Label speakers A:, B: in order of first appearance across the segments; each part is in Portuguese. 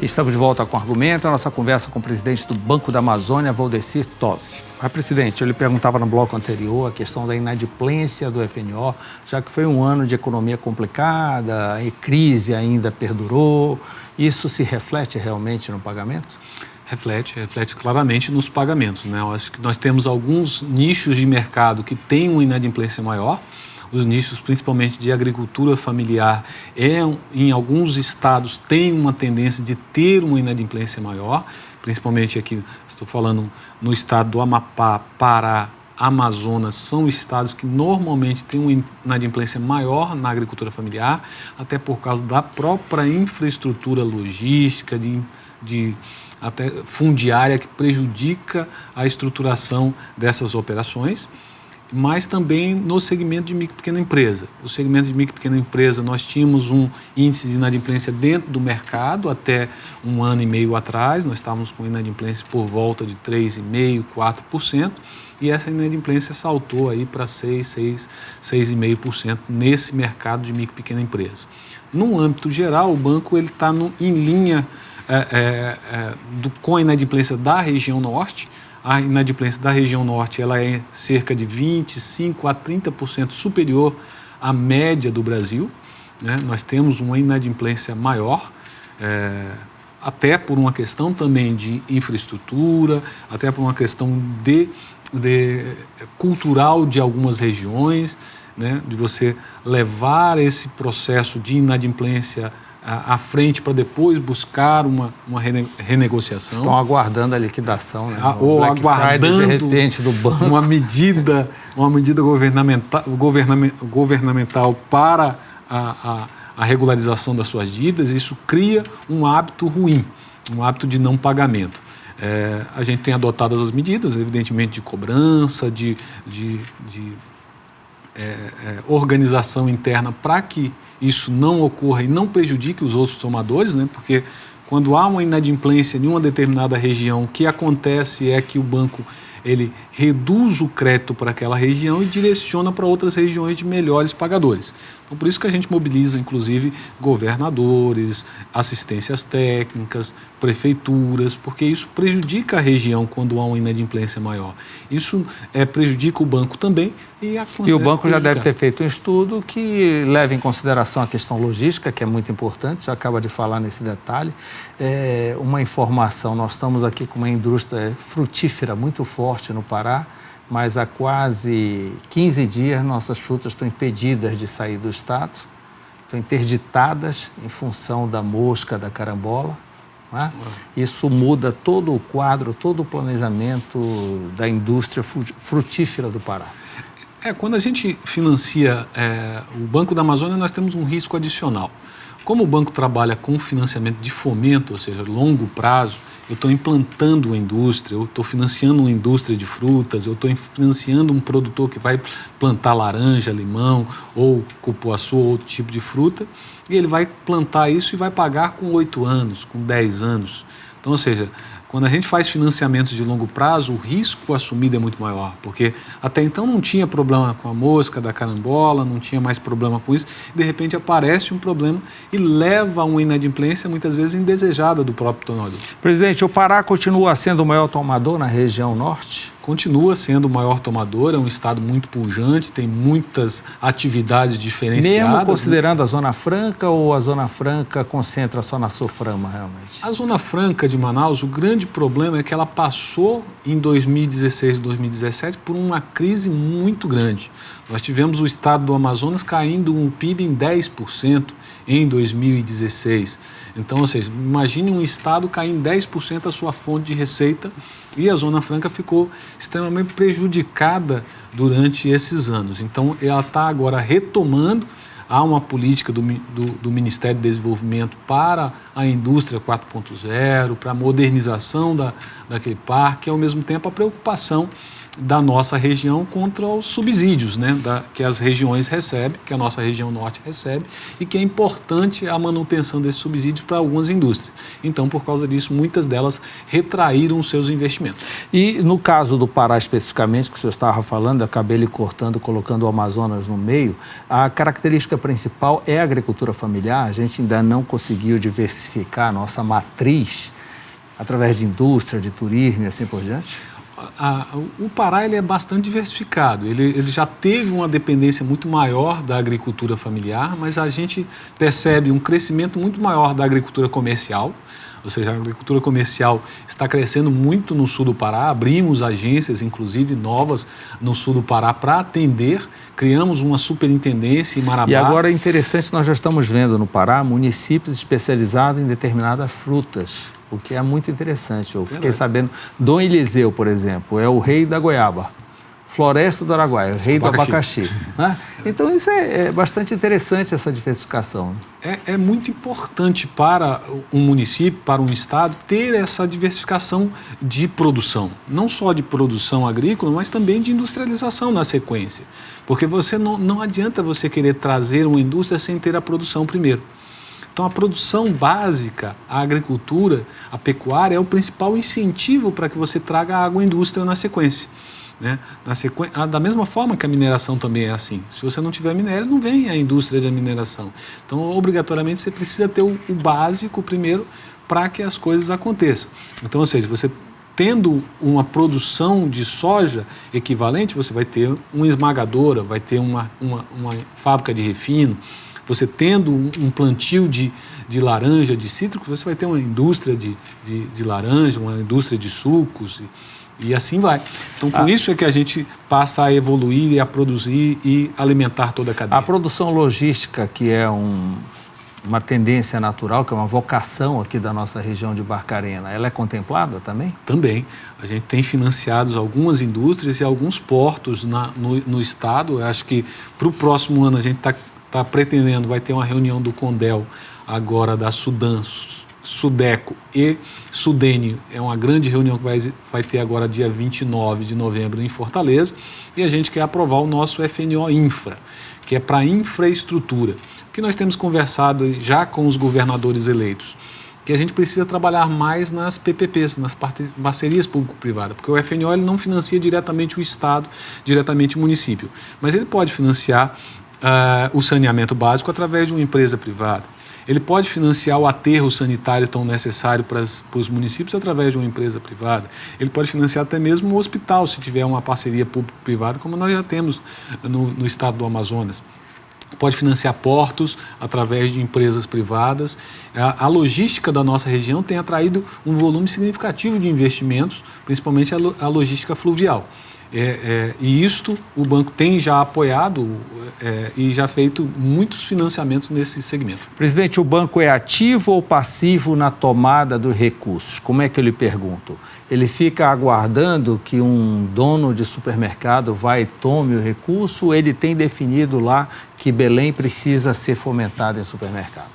A: Estamos de volta com o Argumento, a nossa conversa com o presidente do Banco da Amazônia, Valdecir Tossi. Mas, presidente, eu lhe perguntava no bloco anterior a questão da inadimplência do FNO, já que foi um ano de economia complicada e crise ainda perdurou. Isso se reflete realmente no pagamento?
B: Reflete claramente nos pagamentos, né? Eu acho que nós temos alguns nichos de mercado que têm uma inadimplência maior. Os nichos, principalmente de agricultura familiar, em alguns estados tem uma tendência de ter uma inadimplência maior, principalmente aqui, estou falando no estado do Amapá, Pará, Amazonas, são estados que normalmente têm uma inadimplência maior na agricultura familiar, até por causa da própria infraestrutura logística, até fundiária, que prejudica a estruturação dessas operações, mas também no segmento de micro e pequena empresa. O segmento de micro e pequena empresa, nós tínhamos um índice de inadimplência dentro do mercado até um ano e meio atrás, nós estávamos com inadimplência por volta de 3,5%, 4%, e essa inadimplência saltou aí para 6,5% nesse mercado de micro e pequena empresa. No âmbito geral, o banco está em linha com a inadimplência da região norte. A inadimplência da região norte ela é cerca de 25% a 30% superior à média do Brasil, né? Nós temos uma inadimplência maior, até por uma questão também de infraestrutura, até por uma questão cultural de algumas regiões, né? De você levar esse processo de inadimplência à frente para depois buscar uma renegociação.
A: Estão aguardando a liquidação, né?
B: Ou
A: Black
B: aguardando
A: Friday, de repente, do banco.
B: uma medida governamental para a regularização das suas dívidas. Isso cria um hábito ruim, um hábito de não pagamento. A gente tem adotado as medidas, evidentemente, de cobrança, de organização interna para que isso não ocorra e não prejudique os outros tomadores, né? Porque quando há uma inadimplência em uma determinada região, o que acontece é que o banco ele reduz o crédito para aquela região e direciona para outras regiões de melhores pagadores. Então, por isso que a gente mobiliza, inclusive, governadores, assistências técnicas, prefeituras, porque isso prejudica a região quando há uma inadimplência maior. Isso prejudica o banco também. E
A: o banco já deve ter feito um estudo que leva em consideração a questão logística, que é muito importante, você acaba de falar nesse detalhe. Uma informação, nós estamos aqui com uma indústria frutífera muito forte no Pará, mas há quase 15 dias nossas frutas estão impedidas de sair do estado, estão interditadas em função da mosca, da carambola. Né? Isso muda todo o quadro, todo o planejamento da indústria frutífera do Pará.
B: Quando a gente financia o Banco da Amazônia, nós temos um risco adicional. Como o banco trabalha com financiamento de fomento, ou seja, longo prazo, eu estou implantando uma indústria, eu estou financiando uma indústria de frutas, eu estou financiando um produtor que vai plantar laranja, limão, ou cupuaçu, ou outro tipo de fruta, e ele vai plantar isso e vai pagar com 8 anos, com 10 anos. Então, ou seja, quando a gente faz financiamentos de longo prazo, o risco assumido é muito maior, porque até então não tinha problema com a mosca, da carambola, não tinha mais problema com isso, de repente aparece um problema e leva a uma inadimplência muitas vezes indesejada do próprio tomador.
A: Presidente, o Pará continua sendo o maior tomador na região norte?
B: Continua sendo o maior tomador, é um estado muito pujante, tem muitas atividades diferenciadas.
A: Mesmo considerando a Zona Franca, ou a Zona Franca concentra só na Soframa, realmente?
B: A Zona Franca de Manaus, o grande problema é que ela passou em 2016 e 2017 por uma crise muito grande. Nós tivemos o estado do Amazonas caindo um PIB em 10% em 2016. Então, ou seja, imagine um estado cair em 10% a sua fonte de receita, e a Zona Franca ficou extremamente prejudicada durante esses anos. Então, ela está agora retomando. Há uma política do Ministério do Desenvolvimento para a indústria 4.0, para a modernização daquele parque, e, ao mesmo tempo, a preocupação da nossa região contra os subsídios, né, que as regiões recebem, que a nossa região norte recebe, e que é importante a manutenção desses subsídios para algumas indústrias. Então, por causa disso, muitas delas retraíram os seus investimentos.
A: E no caso do Pará especificamente, que o senhor estava falando, eu acabei lhe cortando, colocando o Amazonas no meio, a característica principal é a agricultura familiar. A gente ainda não conseguiu diversificar a nossa matriz através de indústria, de turismo e assim por diante?
B: O Pará ele é bastante diversificado, ele já teve uma dependência muito maior da agricultura familiar, mas a gente percebe um crescimento muito maior da agricultura comercial, ou seja, a agricultura comercial está crescendo muito no sul do Pará, abrimos agências, inclusive, novas no sul do Pará para atender, criamos uma superintendência em Marabá.
A: E agora é interessante, nós já estamos vendo no Pará municípios especializados em determinadas frutas, o que é muito interessante. Eu fiquei sabendo, Dom Eliseu, por exemplo, é o rei da goiaba. Floresta do Araguaia, o rei do abacaxi. Né? Então, isso é bastante interessante, essa diversificação.
B: É muito importante para um município, para um estado, ter essa diversificação de produção. Não só de produção agrícola, mas também de industrialização na sequência. Porque não adianta você querer trazer uma indústria sem ter a produção primeiro. Então, a produção básica, a agricultura, a pecuária, é o principal incentivo para que você traga a agroindústria na sequência. Né? Da mesma forma que a mineração também é assim. Se você não tiver minério, não vem a indústria de mineração. Então, obrigatoriamente, você precisa ter o básico primeiro para que as coisas aconteçam. Então, ou seja, você tendo uma produção de soja equivalente, você vai ter uma esmagadora, vai ter uma fábrica de refino. Você tendo um plantio de laranja, de cítrico, você vai ter uma indústria de laranja, uma indústria de sucos e assim vai. Então, com isso é que a gente passa a evoluir e a produzir e alimentar toda a cadeia.
A: A produção logística, que é uma tendência natural, que é uma vocação aqui da nossa região de Barcarena, ela é contemplada também?
B: Também. A gente tem financiado algumas indústrias e alguns portos no estado. Eu acho que para o próximo ano a gente está pretendendo, vai ter uma reunião do CONDEL agora da Sudeco e Sudene, é uma grande reunião que vai ter agora dia 29 de novembro em Fortaleza, e a gente quer aprovar o nosso FNO Infra, que é para infraestrutura, que nós temos conversado já com os governadores eleitos, que a gente precisa trabalhar mais nas PPPs, nas parcerias público-privadas, porque o FNO ele não financia diretamente o Estado, diretamente o município, mas ele pode financiar o saneamento básico através de uma empresa privada. Ele pode financiar o aterro sanitário tão necessário para os municípios através de uma empresa privada. Ele pode financiar até mesmo um hospital, se tiver uma parceria público-privada, como nós já temos no estado do Amazonas. Pode financiar portos através de empresas privadas. A logística da nossa região tem atraído um volume significativo de investimentos, principalmente a logística fluvial. E isto o banco tem já apoiado e já feito muitos financiamentos nesse segmento.
A: Presidente, o banco é ativo ou passivo na tomada dos recursos? Como é que eu lhe pergunto? Ele fica aguardando que um dono de supermercado vai e tome o recurso, ou ele tem definido lá que Belém precisa ser fomentado em supermercado?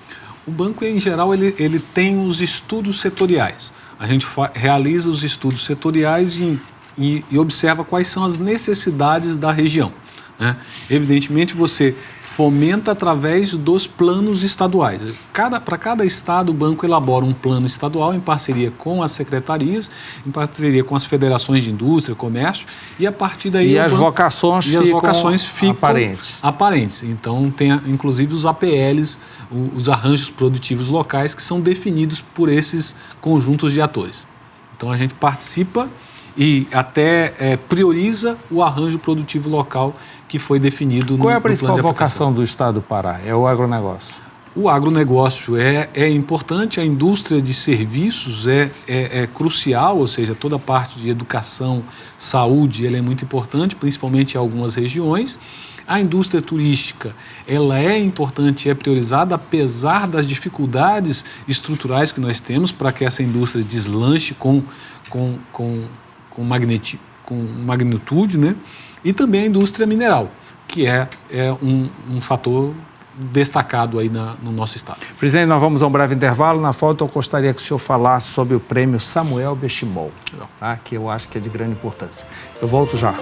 B: O banco, em geral, ele tem os estudos setoriais. A gente realiza os estudos setoriais e observa quais são as necessidades da região. Né? Evidentemente, você fomenta através dos planos estaduais. Para cada estado, o banco elabora um plano estadual em parceria com as secretarias, em parceria com as federações de indústria, comércio, e a partir daí...
A: E as vocações ficam
B: aparentes. Então, tem inclusive os APLs, os arranjos produtivos locais, que são definidos por esses conjuntos de atores. Então, a gente participa e até prioriza o arranjo produtivo local que foi definido no plano de aplicação.
A: Qual é a principal vocação do Estado do Pará? É o agronegócio?
B: O agronegócio é importante, a indústria de serviços é crucial, ou seja, toda a parte de educação, saúde, ela é muito importante, principalmente em algumas regiões. A indústria turística, ela é importante e é priorizada, apesar das dificuldades estruturais que nós temos para que essa indústria deslanche com magnitude, né? E também a indústria mineral, que é um fator destacado aí no nosso estado.
A: Presidente, nós vamos a um breve intervalo. Na volta, eu gostaria que o senhor falasse sobre o prêmio Samuel Benchimol, tá? Que eu acho que é de grande importância. Eu volto já.